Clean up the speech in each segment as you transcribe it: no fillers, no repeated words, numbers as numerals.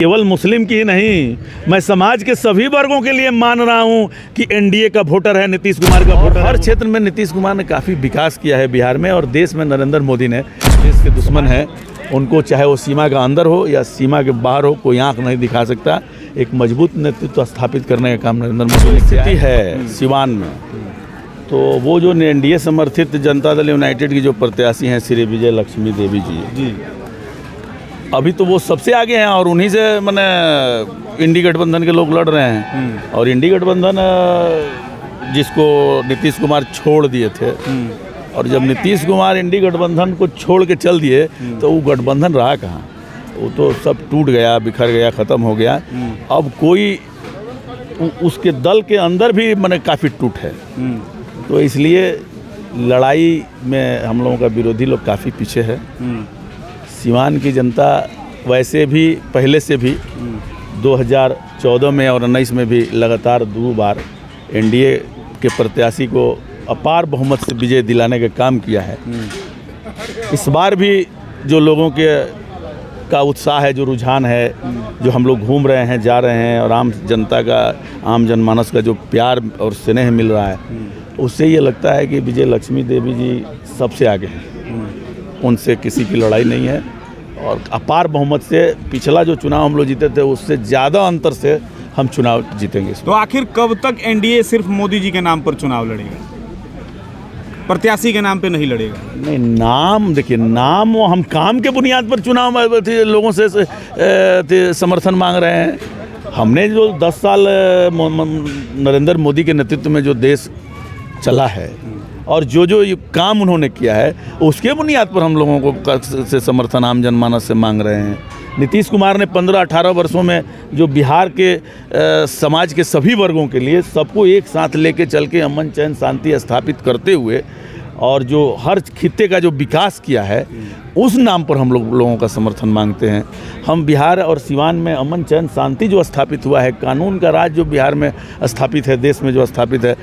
केवल मुस्लिम की ही नहीं, मैं समाज के सभी वर्गों के लिए मान रहा हूं कि एनडीए का वोटर है, नीतीश कुमार का वोटर। हर क्षेत्र में नीतीश कुमार ने काफ़ी विकास किया है बिहार में, और देश में नरेंद्र मोदी ने, देश के दुश्मन है उनको, चाहे वो सीमा का अंदर हो या सीमा के बाहर हो, कोई आंख नहीं दिखा सकता। एक मजबूत नेतृत्व स्थापित करने का काम नरेंद्र मोदी की स्थिति है सिवान में। तो वो जो एनडीए समर्थित जनता दल यूनाइटेड की जो प्रत्याशी हैं श्री विजय लक्ष्मी देवी जी, अभी तो वो सबसे आगे हैं, और उन्हीं से मैंने इंडी गठबंधन के लोग लड़ रहे हैं। और इंडी गठबंधन जिसको नीतीश कुमार छोड़ दिए थे, और जब नीतीश कुमार इंडी गठबंधन को छोड़ के चल दिए तो वो गठबंधन रहा कहाँ, वो तो सब टूट गया, बिखर गया, ख़त्म हो गया। अब कोई उसके दल के अंदर भी मैंने काफ़ी टूट है, तो इसलिए लड़ाई में हम लोगों का विरोधी लोग काफ़ी पीछे है। सिवान की जनता वैसे भी पहले से भी 2014 में और 19 में भी लगातार 2 बार एनडीए के प्रत्याशी को अपार बहुमत से विजय दिलाने का काम किया है। इस बार भी जो लोगों का उत्साह है, जो रुझान है, जो हम लोग घूम रहे हैं, जा रहे हैं, और आम जनता का, आम जनमानस का जो प्यार और स्नेह मिल रहा है, उससे ये लगता है कि विजय लक्ष्मी देवी जी सबसे आगे हैं। उनसे किसी की लड़ाई नहीं है, और अपार बहुमत से पिछला जो चुनाव हम लोग जीते थे उससे ज़्यादा अंतर से हम चुनाव जीतेंगे। तो आखिर कब तक एनडीए सिर्फ मोदी जी के नाम पर चुनाव लड़ेगा, प्रत्याशी के नाम पे नहीं लड़ेगा? नहीं, नाम देखिए, नाम वो हम काम के बुनियाद पर चुनाव लोगों से समर्थन मांग रहे हैं। हमने जो 10 साल नरेंद्र मोदी के नेतृत्व में जो देश चला है, और जो ये काम उन्होंने किया है, उसके बुनियाद पर हम लोगों को से समर्थन आम जनमानस से मांग रहे हैं। नीतीश कुमार ने 15-18 वर्षों में जो बिहार के समाज के सभी वर्गों के लिए सबको एक साथ लेके चल के अमन चैन शांति स्थापित करते हुए, और जो हर खित्ते का जो विकास किया है, उस नाम पर हम लोगों का समर्थन मांगते हैं। हम बिहार और सिवान में अमन चैन शांति जो स्थापित हुआ है, कानून का राज जो बिहार में स्थापित है, देश में जो स्थापित है,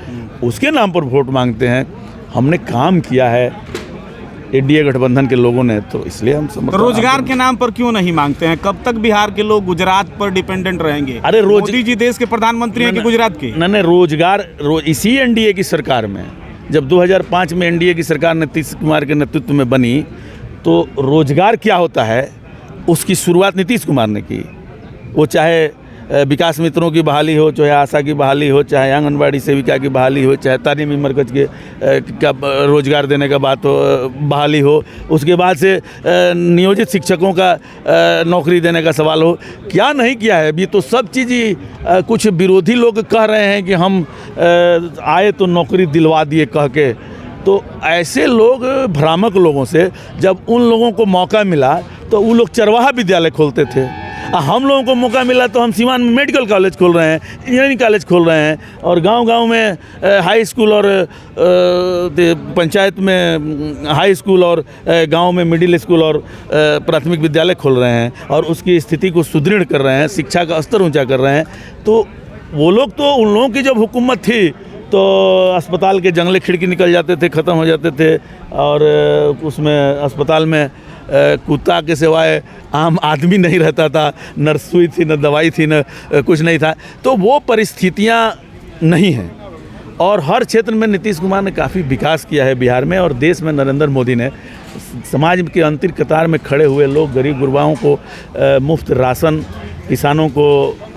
उसके नाम पर वोट मांगते हैं। हमने काम किया है एनडीए गठबंधन के लोगों ने, तो इसलिए हम समर्थन। तो रोजगार के नाम पर क्यों नहीं मांगते हैं? कब तक बिहार के लोग गुजरात पर डिपेंडेंट रहेंगे? अरे मोदी जी देश के प्रधानमंत्री हैं कि गुजरात के? नहीं, रोजगार इसी एनडीए की सरकार में, जब 2005 में एनडीए की सरकार नीतीश कुमार के नेतृत्व में बनी, तो रोजगार क्या होता है उसकी शुरुआत नीतीश कुमार ने की। वो चाहे विकास मित्रों की बहाली हो, चाहे आशा की बहाली हो, चाहे आंगनबाड़ी सेविका की बहाली हो, चाहे तालीमी मरकज के का रोजगार देने का बात हो, बहाली हो, उसके बाद से नियोजित शिक्षकों का नौकरी देने का सवाल हो, क्या नहीं किया है। अभी तो सब चीज़ ही कुछ विरोधी लोग कह रहे हैं कि हम आए तो नौकरी दिलवा दिए कह के। तो ऐसे लोग, भ्रामक लोगों से जब उन लोगों को मौका मिला तो वो लोग चरवाहा विद्यालय खोलते थे। हम लोगों को मौका मिला तो हम सिवान में मेडिकल कॉलेज खोल रहे हैं, इंजीनियरिंग कॉलेज खोल रहे हैं, और गांव-गांव में हाई स्कूल और पंचायत में हाई स्कूल और गांव में मिडिल स्कूल और प्राथमिक विद्यालय खोल रहे हैं, और उसकी स्थिति को सुदृढ़ कर रहे हैं, शिक्षा का स्तर ऊंचा कर रहे हैं। तो वो लोग, तो उन लोगों की जब हुकूमत थी तो अस्पताल के जंगले खिड़की निकल जाते थे, ख़त्म हो जाते थे, और उसमें अस्पताल में कुत्ता के सिवाय आम आदमी नहीं रहता था, न सुई थी, न दवाई थी, न कुछ नहीं था। तो वो परिस्थितियाँ नहीं हैं, और हर क्षेत्र में नीतीश कुमार ने काफ़ी विकास किया है बिहार में, और देश में नरेंद्र मोदी ने समाज के अंतिम कतार में खड़े हुए लोग, गरीब गुरबाओं को मुफ्त राशन, किसानों को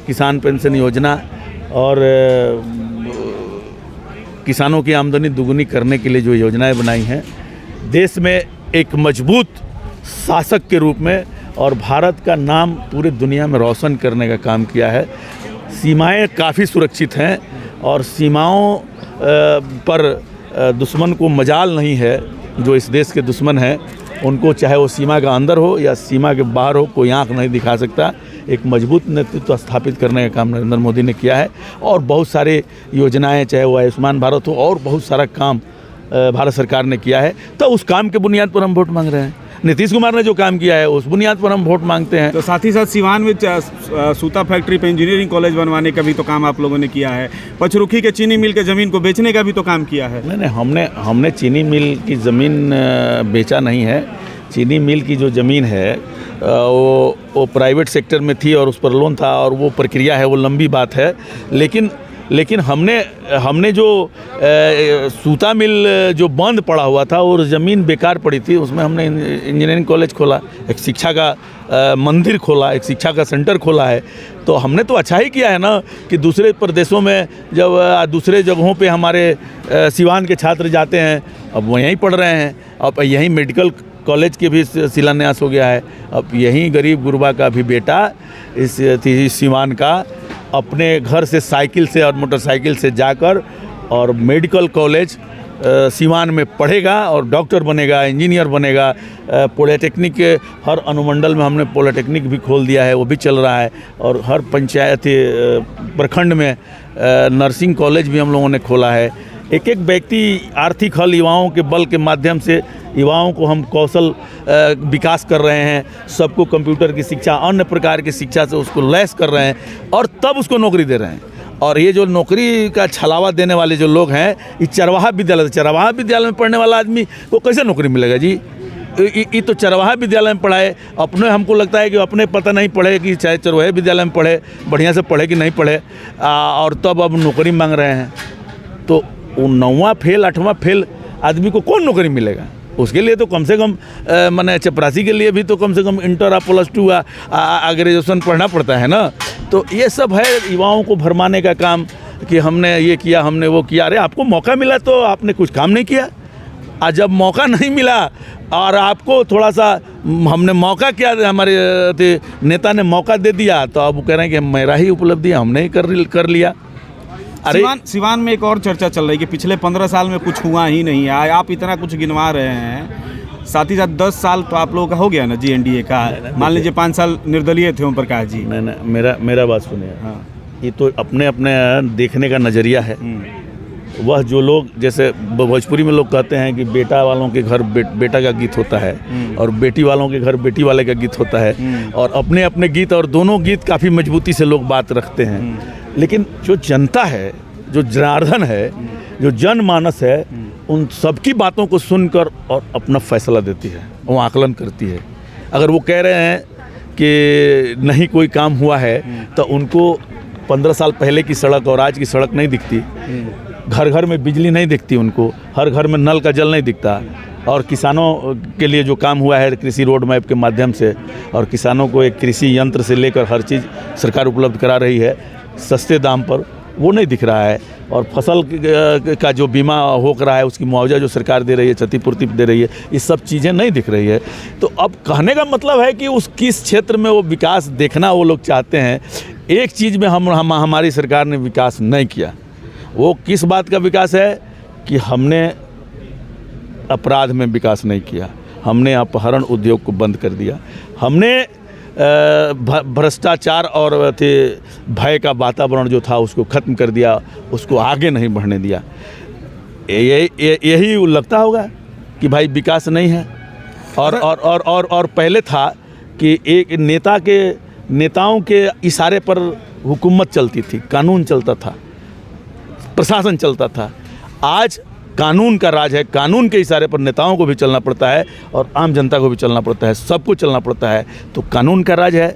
किसान पेंशन योजना, और किसानों की आमदनी दुगुनी करने के लिए जो योजनाएं बनाई हैं, देश में एक मजबूत शासक के रूप में, और भारत का नाम पूरी दुनिया में रोशन करने का काम किया है। सीमाएं काफ़ी सुरक्षित हैं, और सीमाओं पर दुश्मन को मजाल नहीं है। जो इस देश के दुश्मन हैं उनको, चाहे वो सीमा का अंदर हो या सीमा के बाहर हो, कोई आंख नहीं दिखा सकता। एक मजबूत नेतृत्व स्थापित करने का काम नरेंद्र मोदी ने किया है, और बहुत सारे योजनाएं, चाहे वो आयुष्मान भारत हो, और बहुत सारा काम भारत सरकार ने किया है। तो उस काम के बुनियाद पर हम वोट मांग रहे हैं। नीतीश कुमार ने जो काम किया है उस बुनियाद पर हम वोट मांगते हैं। तो साथ ही साथ सिवान में सूता फैक्ट्री पे इंजीनियरिंग कॉलेज बनवाने का भी तो काम आप लोगों ने किया है। पचरुखी के चीनी मिल के ज़मीन को बेचने का भी तो काम किया है। नहीं, हमने चीनी मिल की ज़मीन बेचा नहीं है। चीनी मिल की जो ज़मीन है वो प्राइवेट सेक्टर में थी और उस पर लोन था, और वो प्रक्रिया है, वो लंबी बात है। लेकिन हमने जो सूता मिल जो बंद पड़ा हुआ था और ज़मीन बेकार पड़ी थी, उसमें हमने इंजीनियरिंग कॉलेज खोला, एक शिक्षा का मंदिर खोला, एक शिक्षा का सेंटर खोला है। तो हमने तो अच्छा ही किया है ना कि दूसरे प्रदेशों में जब दूसरे जगहों पे हमारे सिवान के छात्र जाते हैं, अब वो यहीं पढ़ रहे हैं। अब यहीं मेडिकल कॉलेज के भी शिलान्यास हो गया है। अब यहीं गरीब गुरबा का भी बेटा इस सिवान का अपने घर से साइकिल से और मोटरसाइकिल से जाकर और मेडिकल कॉलेज सिवान में पढ़ेगा और डॉक्टर बनेगा, इंजीनियर बनेगा। पॉलिटेक्निक के हर अनुमंडल में हमने पॉलिटेक्निक भी खोल दिया है, वो भी चल रहा है। और हर पंचायत प्रखंड में नर्सिंग कॉलेज भी हम लोगों ने खोला है। एक एक व्यक्ति आर्थिक हल युवाओं के बल के माध्यम से युवाओं को हम कौशल विकास कर रहे हैं। सबको कंप्यूटर की शिक्षा, अन्य प्रकार की शिक्षा से उसको लैस कर रहे हैं और तब उसको नौकरी दे रहे हैं। और ये जो नौकरी का छलावा देने वाले जो लोग हैं, ये चरवाहा विद्यालय में पढ़ने वाला आदमी को कैसे नौकरी मिलेगा जी? ये तो चरवाहा विद्यालय में पढ़ाए, अपने हमको लगता है कि अपने पता नहीं पढ़े कि चाहे चरवाहे विद्यालय में पढ़े, बढ़िया से पढ़े कि नहीं पढ़े, और तब अब नौकरी मांग रहे हैं। तो वो 9वां फेल 8वां फेल आदमी को कौन नौकरी मिलेगा? उसके लिए तो कम से कम माने चपरासी के लिए भी तो कम से कम इंटर +2 ग्रेजुएशन पढ़ना पड़ता है ना। तो ये सब है युवाओं को भरमाने का काम कि हमने ये किया, हमने वो किया। अरे आपको मौका मिला तो आपने कुछ काम नहीं किया। और जब मौका नहीं मिला और आपको थोड़ा सा हमने मौका किया, हमारे नेता ने मौका दे दिया, तो अब वो कह रहे हैं कि मेरा ही उपलब्धि हमने ही कर लिया। अरे सिवान में एक और चर्चा चल रही है कि पिछले 15 साल में कुछ हुआ ही नहीं है। आप इतना कुछ गिनवा रहे हैं, साथ ही साथ 10 साल तो आप लोगों का हो गया ना जी एनडीए का। मान लीजिए 5 साल निर्दलीय थे ओम प्रकाश जी। नहीं, मेरा बात सुनिए। हाँ, ये तो अपने देखने का नज़रिया है। वह जो लोग, जैसे भोजपुरी में लोग कहते हैं कि बेटा वालों के घर बेटा का गीत होता है और बेटी वालों के घर बेटी वाले का गीत होता है, और अपने अपने गीत, और दोनों गीत काफ़ी मजबूती से लोग बात रखते हैं। लेकिन जो जनता है, जो जनार्दन है, जो जनमानस है, उन सबकी बातों को सुनकर और अपना फैसला देती है, वो आकलन करती है। अगर वो कह रहे हैं कि नहीं कोई काम हुआ है, तो उनको 15 साल पहले की सड़क और आज की सड़क नहीं दिखती, घर घर में बिजली नहीं दिखती, उनको हर घर में नल का जल नहीं दिखता, और किसानों के लिए जो काम हुआ है कृषि रोड मैप के माध्यम से, और किसानों को एक कृषि यंत्र से लेकर हर चीज़ सरकार उपलब्ध करा रही है सस्ते दाम पर, वो नहीं दिख रहा है। और फसल का जो बीमा हो रहा है, उसकी मुआवजा जो सरकार दे रही है, क्षतिपूर्ति दे रही है, ये सब चीज़ें नहीं दिख रही है। तो अब कहने का मतलब है कि उस किस क्षेत्र में वो विकास देखना वो लोग चाहते हैं। एक चीज़ में हमारी सरकार ने विकास नहीं किया। वो किस बात का विकास है कि हमने अपराध में विकास नहीं किया, हमने अपहरण उद्योग को बंद कर दिया, हमने भ्रष्टाचार और भय का वातावरण जो था उसको ख़त्म कर दिया, उसको आगे नहीं बढ़ने दिया। यही लगता होगा कि भाई विकास नहीं है। और पहले था कि एक नेताओं के इशारे पर हुकूमत चलती थी, कानून चलता था, प्रशासन चलता था। आज कानून का राज है, कानून के इशारे पर नेताओं को भी चलना पड़ता है और आम जनता को भी चलना पड़ता है, सबको चलना पड़ता है। तो कानून का राज है।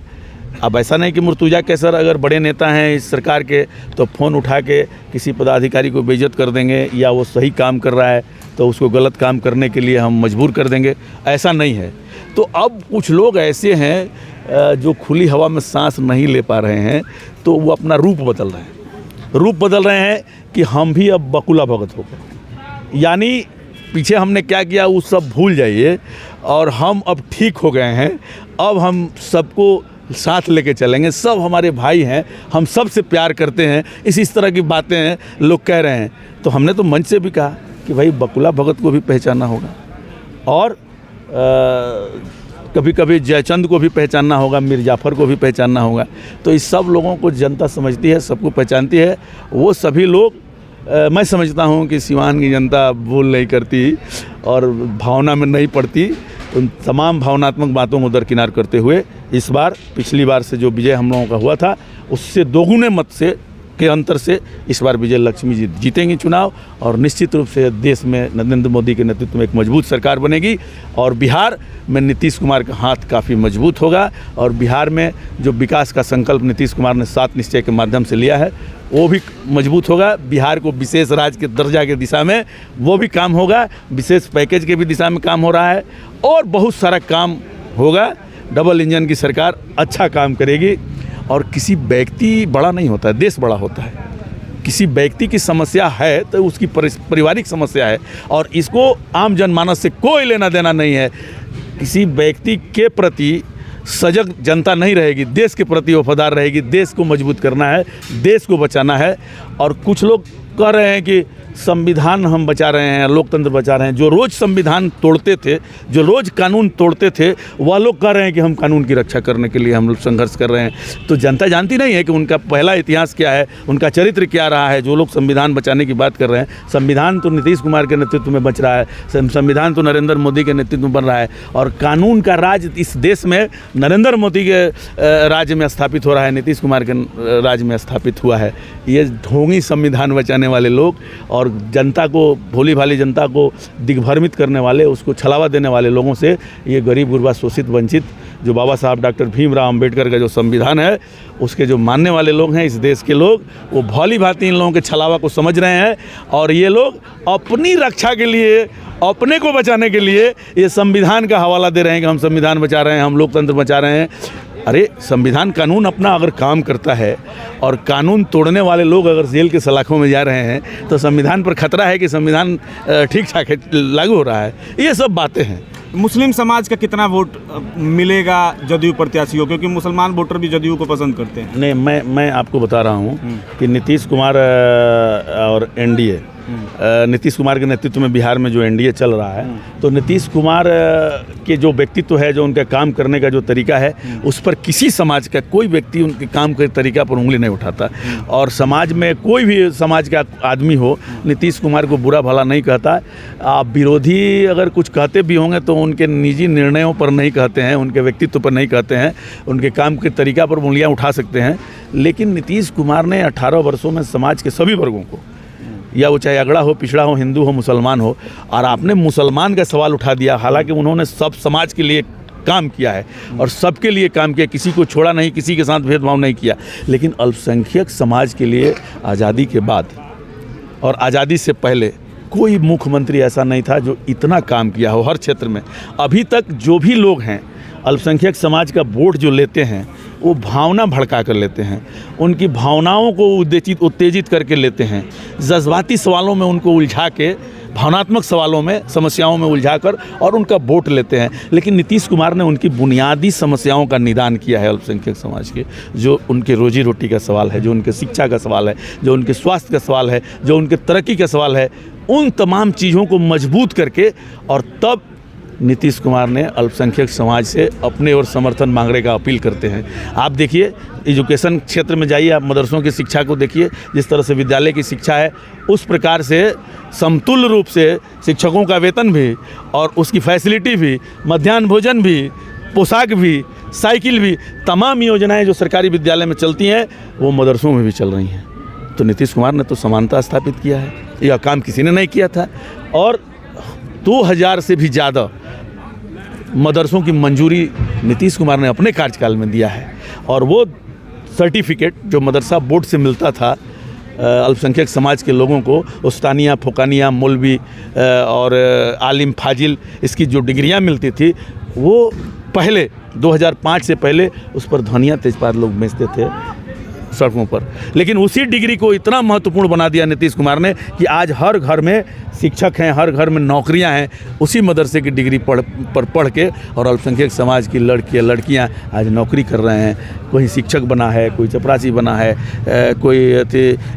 अब ऐसा नहीं कि मुर्तुजा कैसर अगर बड़े नेता हैं इस सरकार के तो फ़ोन उठा के किसी पदाधिकारी को बेइज्जत कर देंगे, या वो सही काम कर रहा है तो उसको गलत काम करने के लिए हम मजबूर कर देंगे, ऐसा नहीं है। तो अब कुछ लोग ऐसे हैं जो खुली हवा में सांस नहीं ले पा रहे हैं, तो वो अपना रूप बदल रहे हैं कि हम भी अब बकुला भगत हो गए। यानी पीछे हमने क्या किया वो सब भूल जाइए, और हम अब ठीक हो गए हैं। अब हम सबको साथ लेके चलेंगे, सब हमारे भाई हैं, हम सब से प्यार करते हैं। इस तरह की बातें लोग कह रहे हैं। तो हमने तो मंच से भी कहा कि भाई बकुला भगत को भी पहचानना होगा, और कभी कभी जयचंद को भी पहचानना होगा, मीर जाफ़र को भी पहचानना होगा। तो इस सब लोगों को जनता समझती है, सबको पहचानती है। वो सभी लोग मैं समझता हूँ कि सिवान की जनता भूल नहीं करती और भावना में नहीं पड़ती। उन तमाम भावनात्मक बातों को दरकिनार करते हुए इस बार पिछली बार से जो विजय हम लोगों का हुआ था उससे दोगुने मत से के अंतर से इस बार विजय लक्ष्मी जी जीतेंगी चुनाव, और निश्चित रूप से देश में नरेंद्र मोदी के नेतृत्व में एक मजबूत सरकार बनेगी, और बिहार में नीतीश कुमार का हाथ काफ़ी मजबूत होगा। और बिहार में जो विकास का संकल्प नीतीश कुमार ने 7 निश्चय के माध्यम से लिया है वो भी मजबूत होगा। बिहार को विशेष राज्य के दर्जा के दिशा में वो भी काम होगा, विशेष पैकेज के भी दिशा में काम हो रहा है, और बहुत सारा काम होगा। डबल इंजन की सरकार अच्छा काम करेगी। और किसी व्यक्ति बड़ा नहीं होता है, देश बड़ा होता है। किसी व्यक्ति की समस्या है तो उसकी पारिवारिक समस्या है, और इसको आम जनमानस से कोई लेना देना नहीं है। किसी व्यक्ति के प्रति सजग जनता नहीं रहेगी, देश के प्रति वफादार रहेगी। देश को मजबूत करना है, देश को बचाना है। और कुछ लोग कह रहे हैं कि संविधान हम बचा रहे हैं, लोकतंत्र बचा रहे हैं। जो रोज़ संविधान तोड़ते थे, जो रोज़ कानून तोड़ते थे, वह लोग कह रहे हैं कि हम कानून की रक्षा करने के लिए हम लोग संघर्ष कर रहे हैं। तो जनता जानती नहीं है कि उनका पहला इतिहास क्या है, उनका चरित्र क्या रहा है। जो लोग संविधान बचाने की बात कर रहे हैं, संविधान तो नीतीश कुमार के नेतृत्व में बच रहा है, संविधान तो नरेंद्र मोदी के नेतृत्व में बन रहा है, और कानून का राज इस देश में नरेंद्र मोदी के राज्य में स्थापित हो रहा है, नीतीश कुमार के राज्य में स्थापित हुआ है। ये ढोंगी संविधान बचाने वाले लोग और जनता को, भोली भाली जनता को दिग्भ्रमित करने वाले, उसको छलावा देने वाले लोगों से ये गरीब गुरबा शोषित वंचित जो बाबा साहब डॉक्टर भीमराव अंबेडकर का जो संविधान है उसके जो मानने वाले लोग हैं इस देश के लोग, वो भली भांति इन लोगों के छलावा को समझ रहे हैं। और ये लोग अपनी रक्षा के लिए, अपने को बचाने के लिए ये संविधान का हवाला दे रहे हैं कि हम संविधान बचा रहे हैं, हम लोकतंत्र बचा रहे हैं। अरे संविधान कानून अपना अगर काम करता है और कानून तोड़ने वाले लोग अगर जेल के सलाखों में जा रहे हैं तो संविधान पर खतरा है कि संविधान ठीक ठाक लागू हो रहा है। ये सब बातें हैं। मुस्लिम समाज का कितना वोट मिलेगा जदयू प्रत्याशी को, क्योंकि मुसलमान वोटर भी जदयू को पसंद करते हैं? नहीं, मैं आपको बता रहा हूँ कि नीतीश कुमार और एनडीए, नीतीश कुमार के नेतृत्व में बिहार में जो एनडीए चल रहा है, तो नीतीश कुमार के जो व्यक्तित्व है, जो उनका काम करने का जो तरीका है, उस पर किसी समाज का कोई व्यक्ति उनके काम के तरीका पर उंगली नहीं उठाता। और समाज में कोई भी समाज का आदमी हो नीतीश कुमार को बुरा भला नहीं कहता। आप विरोधी अगर कुछ कहते भी होंगे तो उनके निजी निर्णयों पर नहीं कहते हैं, उनके व्यक्तित्व पर नहीं कहते हैं, उनके काम के तरीका पर उंगलियाँ उठा सकते हैं। लेकिन नीतीश कुमार ने 18 वर्षों में समाज के सभी वर्गों को, या वो चाहे अगड़ा हो, पिछड़ा हो, हिंदू हो, मुसलमान हो, और आपने मुसलमान का सवाल उठा दिया। हालांकि उन्होंने सब समाज के लिए काम किया है और सबके लिए काम किया, किसी को छोड़ा नहीं, किसी के साथ भेदभाव नहीं किया। लेकिन अल्पसंख्यक समाज के लिए आज़ादी के बाद और आज़ादी से पहले कोई मुख्यमंत्री ऐसा नहीं था जो इतना काम किया हो हर क्षेत्र में। अभी तक जो भी लोग हैं अल्पसंख्यक समाज का वोट जो लेते हैं वो भावना भड़का कर लेते हैं, उनकी भावनाओं को उत्तेजित करके लेते हैं, जज्बाती सवालों में उनको उलझा के, भावनात्मक सवालों में, समस्याओं में उलझा कर और उनका वोट लेते हैं। लेकिन नीतीश कुमार ने उनकी बुनियादी समस्याओं का निदान किया है। अल्पसंख्यक समाज के जो उनके रोजी रोटी का सवाल है, जो उनके शिक्षा का सवाल है, जो उनके स्वास्थ्य का सवाल है, जो उनके तरक्की का सवाल है, उन तमाम चीज़ों को मजबूत करके, और तब नीतीश कुमार ने अल्पसंख्यक समाज से अपने और समर्थन मांगने का अपील करते हैं। आप देखिए एजुकेशन क्षेत्र में जाइए, आप मदरसों की शिक्षा को देखिए, जिस तरह से विद्यालय की शिक्षा है उस प्रकार से समतुल्य रूप से शिक्षकों का वेतन भी और उसकी फैसिलिटी भी, मध्याह्न भोजन भी, पोशाक भी, साइकिल भी, तमाम योजनाएं जो सरकारी विद्यालय में चलती हैं वो मदरसों में भी चल रही हैं। तो नीतीश कुमार ने तो समानता स्थापित किया है, यह काम किसी ने नहीं किया था। और 2000 से भी ज़्यादा मदरसों की मंजूरी नीतीश कुमार ने अपने कार्यकाल में दिया है। और वो सर्टिफिकेट जो मदरसा बोर्ड से मिलता था अल्पसंख्यक समाज के लोगों को, उस्तानिया, फ़ुकानिया, मौलवी और आलिम, फाजिल, इसकी जो डिग्रियां मिलती थी वो पहले 2005 से पहले उस पर धनिया तेजपात लोग बेचते थे सड़कों पर। लेकिन उसी डिग्री को इतना महत्वपूर्ण बना दिया नीतीश कुमार ने कि आज हर घर में शिक्षक हैं, हर घर में नौकरियां हैं उसी मदरसे की डिग्री पढ़ के। और अल्पसंख्यक समाज की लड़कियां आज नौकरी कर रहे हैं। कोई शिक्षक बना है, कोई चपरासी बना है, कोई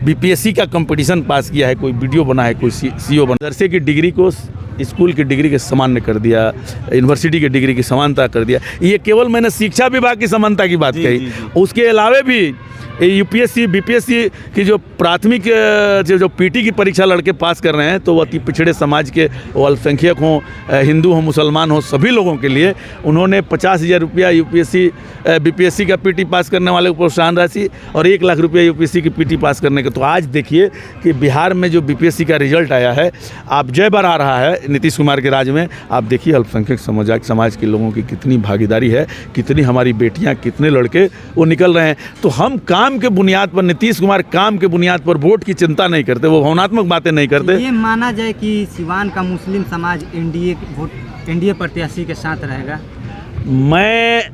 बीपीएससी का कंपटीशन पास किया है, कोई बीडीओ बना है, कोई सीओ बना। मदरसे की डिग्री को स्कूल की डिग्री के समान कर दिया, यूनिवर्सिटी की डिग्री की समानता कर दिया। ये केवल मैंने शिक्षा विभाग की समानता की बात कही। उसके अलावा भी यूपीएससी बीपीएससी की जो प्राथमिक जो पीटी की परीक्षा लड़के पास कर रहे हैं, तो वो अति पिछड़े समाज के, वो अल्पसंख्यक हों, हिंदू हों, मुसलमान हों, सभी लोगों के लिए उन्होंने 50,000 रुपया यूपीएससी बीपीएससी का पीटी पास करने वाले को प्रोत्साहन राशि और 1 लाख रुपया यूपीएससी की पीटी पास करने का। तो आज देखिए कि बिहार में जो बीपीएससी का रिजल्ट आया है, आप जय बार आ रहा है नीतीश कुमार के राज में। आप देखिए अल्पसंख्यक समाज के लोगों की कितनी भागीदारी है, कितनी हमारी बेटियां, कितने लड़के वो निकल रहे हैं। तो हम काम के बुनियाद पर, नीतीश कुमार काम के बुनियाद पर वोट की चिंता नहीं करते, वो भावनात्मक बातें नहीं करते। ये माना जाए कि सिवान का मुस्लिम समाज एनडीए प्रत्याशी के साथ रहेगा। मैं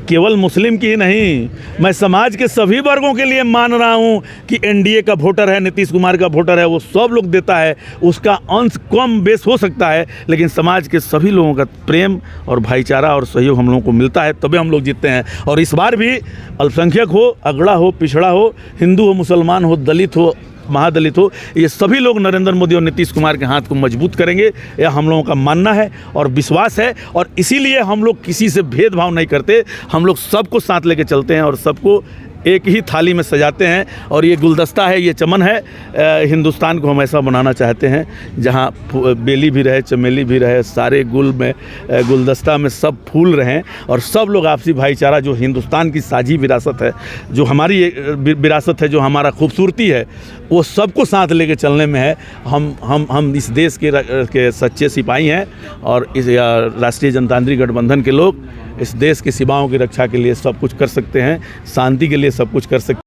केवल मुस्लिम की ही नहीं, मैं समाज के सभी वर्गों के लिए मान रहा हूं कि एनडीए का वोटर है, नीतीश कुमार का वोटर है, वो सब लोग देता है, उसका अंश कम बेस हो सकता है, लेकिन समाज के सभी लोगों का प्रेम और भाईचारा और सहयोग हम लोगों को मिलता है, तभी हम लोग जीतते हैं। और इस बार भी अल्पसंख्यक हो, अगड़ा हो, पिछड़ा हो, हिंदू हो, मुसलमान हो, दलित हो, महादलित हो, ये सभी लोग नरेंद्र मोदी और नीतीश कुमार के हाथ को मजबूत करेंगे, यह हम लोगों का मानना है और विश्वास है। और इसीलिए हम लोग किसी से भेदभाव नहीं करते, हम लोग सबको साथ लेके चलते हैं और सबको एक ही थाली में सजाते हैं। और ये गुलदस्ता है, ये चमन है, हिंदुस्तान को हम ऐसा बनाना चाहते हैं जहाँ बेली भी रहे, चमेली भी रहे, सारे गुलदस्ता में सब फूल रहें और सब लोग आपसी भाईचारा, जो हिंदुस्तान की साझी विरासत है, जो हमारी विरासत है, जो हमारा खूबसूरती है, वो सबको साथ लेके चलने में है। हम इस देश के सच्चे सिपाही हैं और इस राष्ट्रीय जनतांत्रिक गठबंधन के लोग इस देश की सीमाओं की रक्षा के लिए सब कुछ कर सकते हैं, शांति के लिए सब कुछ कर सकते हैं।